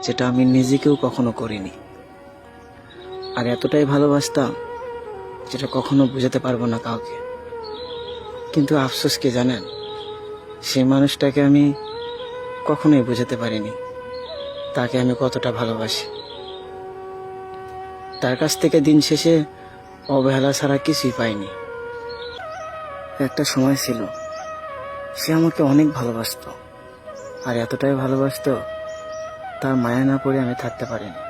যেটা আমি নিজেকেও কখনো করিনি। আর এতটাই ভালোবাসতাম যেটা কখনো বোঝাতে পারবো না কাউকে। কিন্তু আফসোস কি জানেন, সেই মানুষটাকে আমি কখনোই বোঝাতে পারিনি তাকে আমি কতটা ভালোবাসি। তার কাছ থেকে দিন শেষে অবহেলা ছাড়া কিছুই পাইনি। একটা সময় ছিল সে আমাকে অনেক ভালোবাসতো, আর এতটাই ভালোবাসতো তার মায়া না পড়ে আমি থাকতে পারিনি।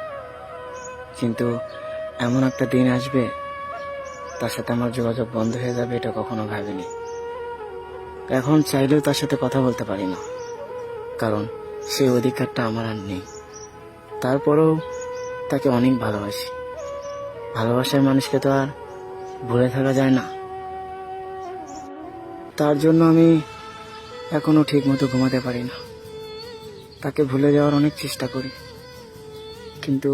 কিন্তু এমন একটা দিন আসবে তার সাথে আমার যোগাযোগ বন্ধ হয়ে যাবে, এটা কখনো ভাবিনি। এখন চাইলেও তার সাথে কথা বলতে পারি না, কারণ সেই অধিকারটা আমার আর নেই। তারপরেও তাকে অনেক ভালোবাসি। ভালোবাসার মানুষকে তো আর ভুলে থাকা যায় না। তার জন্য আমি এখনো ঠিক মতো ঘুমাতে পারি না। তাকে ভুলে যাওয়ার অনেক চেষ্টা করি, কিন্তু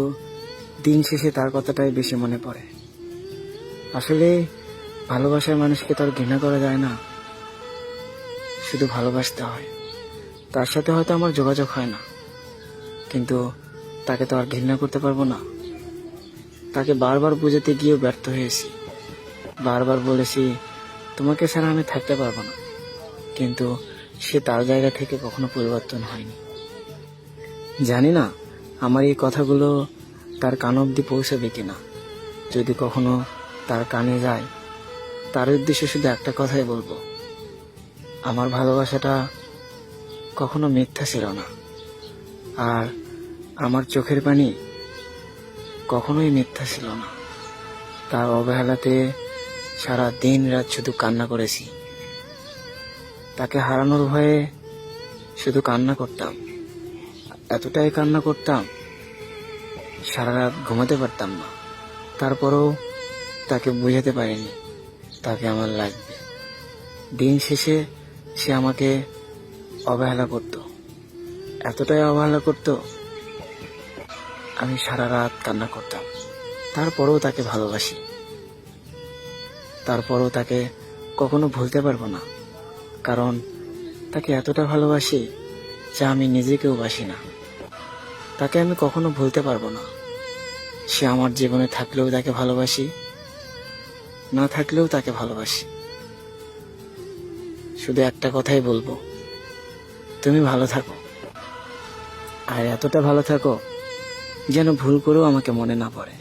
দিন শেষে তার কথাটাই বেশি মনে পড়ে। আসলে ভালোবাসার মানুষকে তো আর ঘৃণা করা যায় না, শুধু ভালোবাসতে হয়। তার সাথে হয়তো আমার যোগাযোগ হয় না, কিন্তু তাকে তো আর ঘৃণা করতে পারবো না। তাকে বারবার বোঝাতে গিয়েও ব্যর্থ হয়েছি। বারবার বলেছি তোমাকে ছাড়া আমি থাকতে পারবো না, কিন্তু সে তার জায়গা থেকে কখনো পরিবর্তন হয়নি। জানি না আমার এই কথাগুলো তার কান অবধি পৌঁছাবে কিনা। যদি কখনো তার কানে যায়, তার উদ্দেশ্যে শুধু একটা কথাই বলবো, আমার ভালোবাসাটা কখনো মিথ্যা ছিল না, আর আমার চোখের পানি কখনোই মিথ্যা ছিল না। তার অবহেলাতে সারা দিন রাত শুধু কান্না করেছি। তাকে হারানোর ভয়ে শুধু কান্না করতাম, এতটাই কান্না করতাম সারা রাত ঘুমাতে পারতাম না। তারপরেও তাকে বোঝাতে পারিনি তাকে আমার লাগবে। দিন শেষে সে আমাকে অবহেলা করত, এতটাই অবহেলা করত আমি সারা রাত কান্না করতাম। তারপরেও তাকে ভালোবাসি, তারপরেও তাকে কখনো ভুলতে পারবো না, কারণ তাকে এতটা ভালোবাসি যা আমি নিজেকেও বাসি না। তাকে আমি কখনো ভুলতে পারবো না। সে আমার জীবনে থাকলেও তাকে ভালোবাসি, না থাকলেও তাকে ভালোবাসি। শুধু একটা কথাই বলবো, তুমি ভালো থাকো, আর এতটা ভালো থাকো যেন ভুল করেও আমাকে মনে না পড়ে।